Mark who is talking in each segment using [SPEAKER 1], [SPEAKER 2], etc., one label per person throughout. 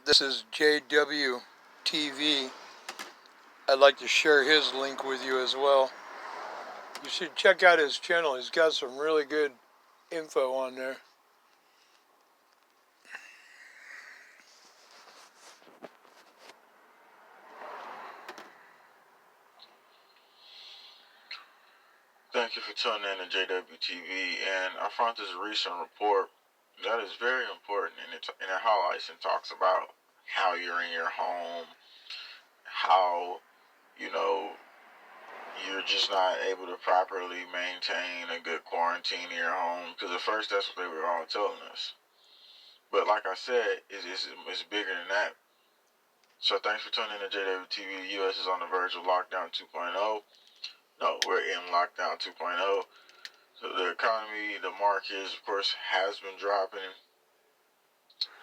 [SPEAKER 1] This is JWTV. I'd like to share his link with you as well. You should check out his channel. He's got some really good info on there.
[SPEAKER 2] Thank you for tuning in to JWTV, and I found this recent report that is very important, and it highlights and talks about how you're in your home, how, you know, you're just not able to properly maintain a good quarantine in your home, because at first that's what they were all telling us. But like I said, it's bigger than that. So thanks for tuning in to JWTV. The U.S. is on the verge of lockdown 2.0. No, we're in lockdown 2.0. So the economy, the markets, of course, has been dropping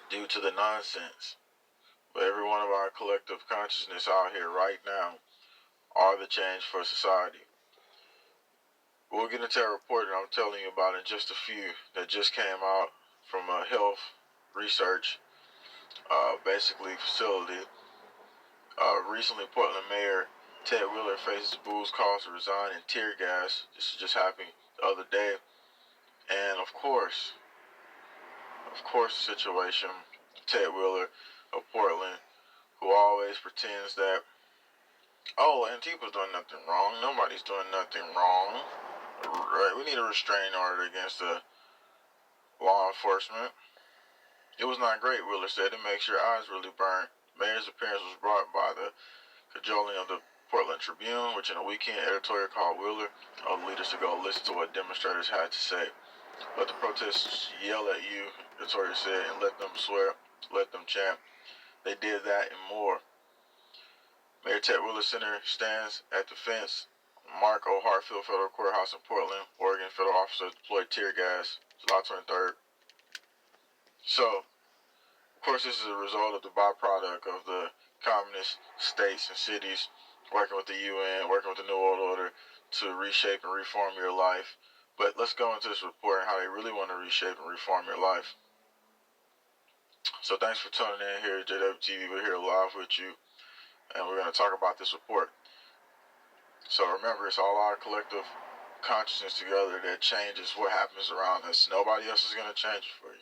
[SPEAKER 2] due to the nonsense. But every one of our collective consciousness out here right now are the change for society. We'll get into a report that I'm telling you about in just a few that just came out from a health research, basically facility. Recently, Portland Mayor Ted Wheeler faces Boo's calls to resign and tear gas. This just happened the other day. And of course, the situation, Ted Wheeler of Portland, who always pretends that, oh, Antifa's doing nothing wrong. Nobody's doing nothing wrong. Right? We need a restraining order against the law enforcement. It was not great, Wheeler said. It makes your eyes really burn. Mayor's appearance was brought by the cajoling of the Portland Tribune, which in a weekend editorial called Wheeler told leaders to go listen to what demonstrators had to say. Let the protesters yell at you, the editorial said, and let them swear, let them chant. They did that and more. Mayor Ted Wheeler Center stands at the fence. Mark O. Hartfield Federal Courthouse in Portland, Oregon. Federal officers deployed tear gas July 23rd. So, of course, this is a result of the byproduct of the communist states and cities working with the UN, working with the New World Order to reshape and reform your life. But let's go into this report and how they really want to reshape and reform your life. So thanks for tuning in here at JWTV. We're here live with you, and we're going to talk about this report. So remember, it's all our collective consciousness together that changes what happens around us. Nobody else is going to change it for you,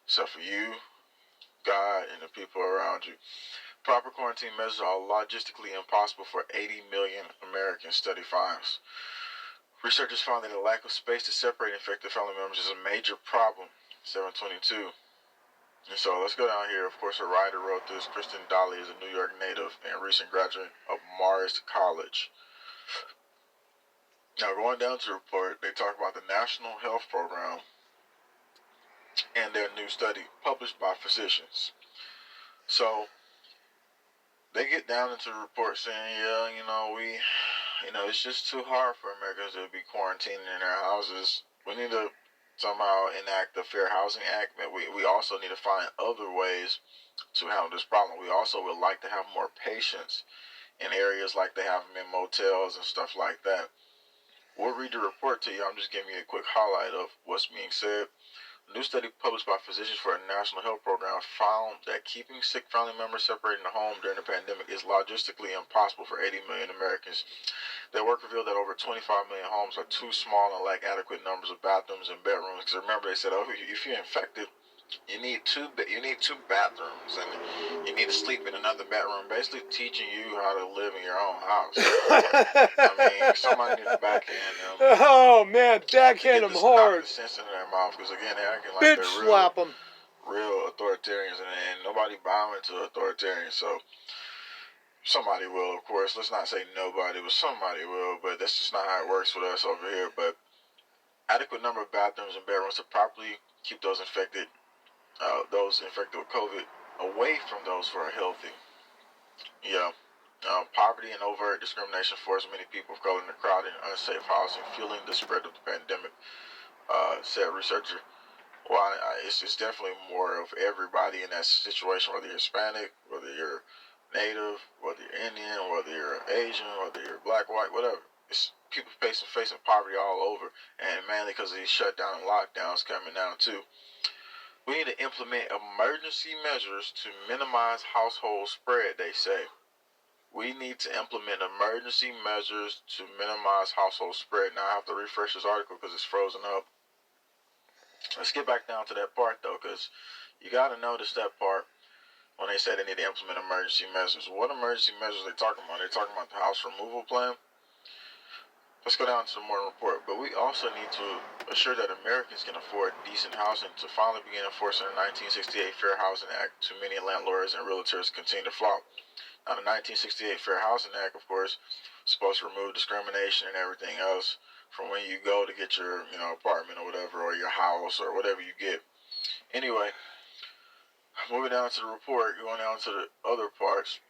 [SPEAKER 2] except for you, God, and the people around you. Proper quarantine measures are logistically impossible for 80 million Americans, study finds. Researchers found that a lack of space to separate infected family members is a major problem. 722. And so let's go down here. Of course, a writer wrote this. Kristen Dolly is a New York native and recent graduate of Marist College. Now, going down to the report, they talk about the National Health Program and their new study published by physicians. So they get down into the report saying, yeah, it's just too hard for Americans to be quarantining in their houses. We need to somehow enact the Fair Housing Act. We also need to find other ways to handle this problem. We also would like to have more patients in areas like they have them in motels and stuff like that. We'll read the report to you. I'm just giving you a quick highlight of what's being said. A new study published by physicians for a national health program found that keeping sick family members separated in the home during the pandemic is logistically impossible for 80 million Americans. Their work revealed that over 25 million homes are too small and lack adequate numbers of bathrooms and bedrooms. Because remember, they said, if you're infected, you need two bathrooms, and you need to sleep in another bedroom. Basically, teaching you how to live in your own house. I mean, somebody needs to backhand them.
[SPEAKER 1] Oh man, backhand them hard.
[SPEAKER 2] Knock the sense into their mouth, because again, they're acting like
[SPEAKER 1] Bitch
[SPEAKER 2] they're
[SPEAKER 1] slap them.
[SPEAKER 2] real authoritarians, and nobody bowing to authoritarians. So somebody will, of course. Let's not say nobody, but somebody will. But that's just not how it works with us over here. But adequate number of bathrooms and bedrooms to properly keep those infected with COVID away from those who are healthy. Yeah. Poverty and overt discrimination force many people of color into crowded and unsafe housing, fueling the spread of the pandemic, said researcher. Well, it's definitely more of everybody in that situation, whether you're Hispanic, whether you're Native, whether you're Indian, whether you're Asian, whether you're black, white, whatever. It's people facing poverty all over, and mainly because of these shutdown and lockdowns coming down too. We need to implement emergency measures to minimize household spread, they say. We need to implement emergency measures to minimize household spread. Now I have to refresh this article because it's frozen up. Let's get back down to that part though, because you got to notice that part when they say they need to implement emergency measures. What emergency measures are they talking about? They're talking about the house removal plan. Let's go down to the morning report. But we also need to assure that Americans can afford decent housing to finally begin enforcing the 1968 Fair Housing Act too many landlords and realtors continue to flop. Now, the 1968 Fair Housing Act, of course, is supposed to remove discrimination and everything else from when you go to get your, apartment or whatever, or your house or whatever you get. Anyway, moving down to the report, going down to the other parts.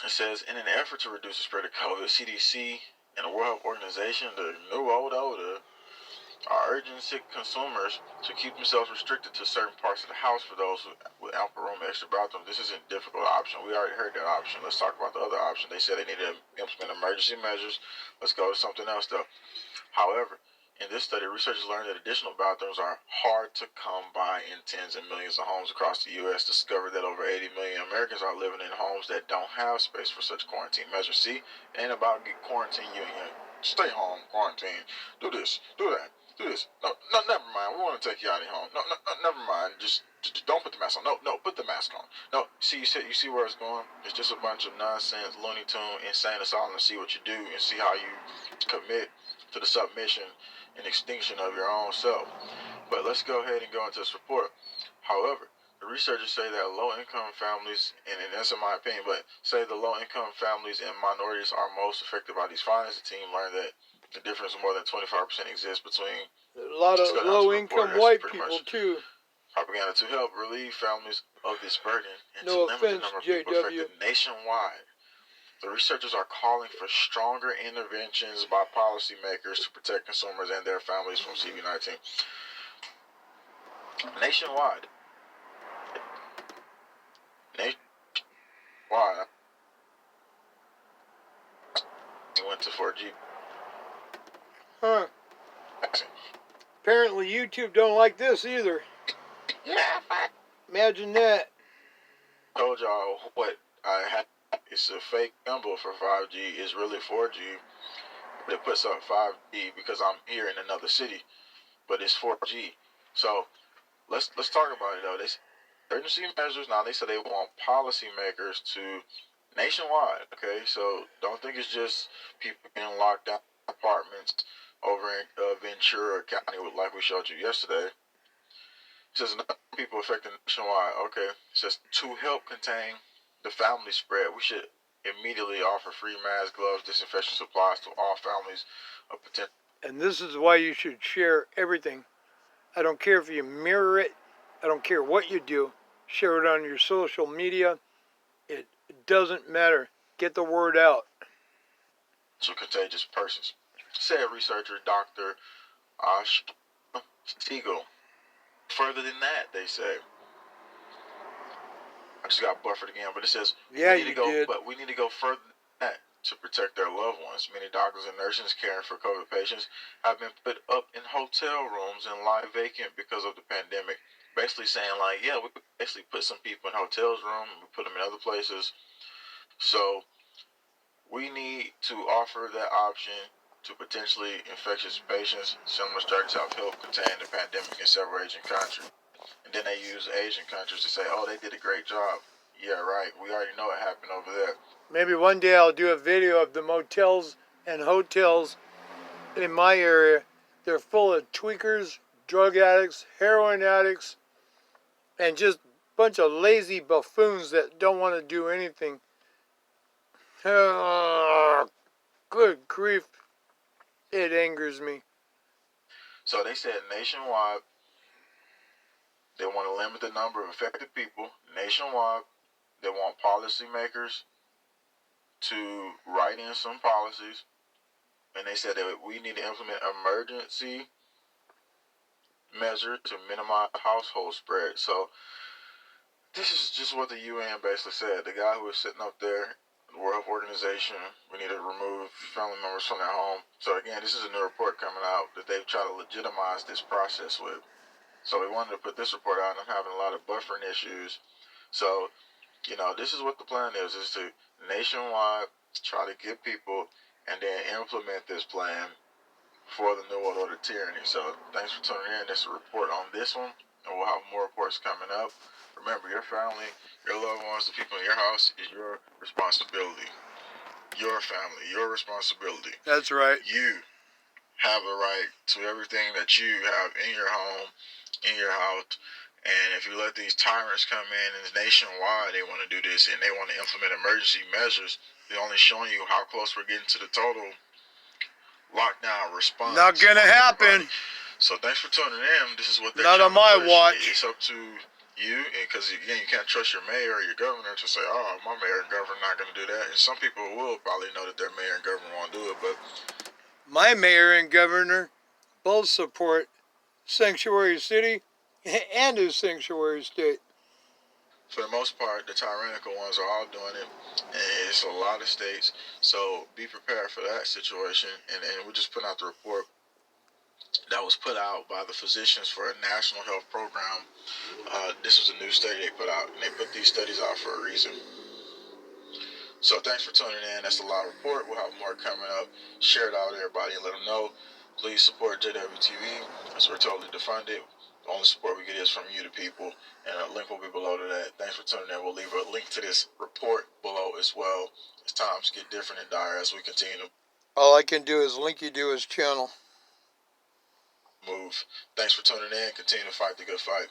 [SPEAKER 2] It says, in an effort to reduce the spread of COVID, CDC and the World Health Organization, the new old order, are urging sick consumers to keep themselves restricted to certain parts of the house for those with ample room and extra bathroom. This isn't a difficult option. We already heard that option. Let's talk about the other option. They said they need to implement emergency measures. Let's go to something else, though. However, in this study, researchers learned that additional bathrooms are hard to come by in tens of millions of homes across the U.S. Discovered that over 80 million Americans are living in homes that don't have space for such quarantine measures. See, it ain't about get quarantine you and stay home, quarantine, do this, do that, do this. No, never mind. We want to take you out of your home. No, never mind. Just don't put the mask on. No, put the mask on. No, you see where it's going? It's just a bunch of nonsense, Looney Tune, insane asylum to see what you do and see how you commit to the submission and extinction of your own self. But let's go ahead and go into this report. However, the researchers say that low-income families, and that's in my opinion, but say the low-income families and minorities are most affected by these findings. The team learned that the difference of more than 25% exists between
[SPEAKER 1] a lot of low-income white people too.
[SPEAKER 2] Propaganda to help relieve families of this burden and
[SPEAKER 1] no
[SPEAKER 2] to limit
[SPEAKER 1] offense,
[SPEAKER 2] the number of
[SPEAKER 1] JW.
[SPEAKER 2] people affected nationwide. The researchers are calling for stronger interventions by policymakers to protect consumers and their families from CV-19. Nationwide. Nationwide. He went to 4G.
[SPEAKER 1] Huh. Apparently YouTube don't like this either.
[SPEAKER 2] Yeah,
[SPEAKER 1] imagine that.
[SPEAKER 2] I told y'all what I had. It's a fake number for 5G. It's really 4G. But it puts up 5G because I'm here in another city. But it's 4G. So let's talk about it though. They emergency measures. Now they said they want policymakers to nationwide. Okay, so don't think it's just people in locked down apartments over in Ventura County, like we showed you yesterday. It says people affected nationwide. Okay, it says to help contain the family spread, we should immediately offer free masks, gloves, disinfection supplies to all families of potential.
[SPEAKER 1] And this is why you should share everything. I don't care if you mirror it. I don't care what you do. Share it on your social media. It doesn't matter. Get the word out.
[SPEAKER 2] So contagious persons. Said researcher Dr. Ash Siegel. Further than that, they say. I just got buffered again, but it says
[SPEAKER 1] yeah,
[SPEAKER 2] we need to go further than that to protect their loved ones. Many doctors and nurses caring for COVID patients have been put up in hotel rooms and lie vacant because of the pandemic. Basically saying like, yeah, we basically put some people in hotels room, we put them in other places. So we need to offer that option to potentially infectious patients. Similar strategies have helped contain the pandemic in several Asian countries. And then they use Asian countries to say, oh, they did a great job. Yeah, right. We already know what happened over there.
[SPEAKER 1] Maybe one day I'll do a video of the motels and hotels in my area. They're full of tweakers, drug addicts, heroin addicts, and just a bunch of lazy buffoons that don't want to do anything. Good grief. It angers me.
[SPEAKER 2] So they said nationwide, they want to limit the number of affected people. Nationwide, they want policymakers to write in some policies. And they said that we need to implement emergency measures to minimize household spread. So this is just what the UN basically said. The guy who was sitting up there, the World Health Organization, we need to remove family members from their home. So again, this is a new report coming out that they've tried to legitimize this process with. So we wanted to put this report out, and I'm having a lot of buffering issues. So, this is what the plan is to nationwide try to get people and then implement this plan for the New World Order tyranny. So thanks for tuning in. This is a report on this one, and we'll have more reports coming up. Remember, your family, your loved ones, the people in your house is your responsibility. Your family, your responsibility.
[SPEAKER 1] That's right.
[SPEAKER 2] You have a right to everything that you have in your home, in your house. And if you let these tyrants come in and nationwide, they want to do this and they want to implement emergency measures, they're only showing you how close we're getting to the total lockdown response.
[SPEAKER 1] Not gonna happen.
[SPEAKER 2] So thanks for tuning in. This is what they're
[SPEAKER 1] Not on
[SPEAKER 2] trying to
[SPEAKER 1] my
[SPEAKER 2] push.
[SPEAKER 1] watch.
[SPEAKER 2] It's up to you, because again, you can't trust your mayor or your governor to say, "Oh, my mayor and governor not going to do that." And some people will probably know that their mayor and governor won't do it, but
[SPEAKER 1] my mayor and governor both support sanctuary city and a sanctuary state.
[SPEAKER 2] for the most part, the tyrannical ones are all doing it, and it's a lot of states. So be prepared for that situation. And we're just putting out the report that was put out by the physicians for a national health program. This was a new study they put out, and they put these studies out for a reason. So thanks for tuning in. That's a live report. We'll have more coming up. Share it out to everybody and let them know. Please support JWTV, as we're totally defunded. The only support we get is from you, the people, and a link will be below to that. Thanks for tuning in. We'll leave a link to this report below as well, as times get different and dire as we continue to
[SPEAKER 1] All I can do is link you to his channel.
[SPEAKER 2] move. Thanks for tuning in. Continue to fight the good fight.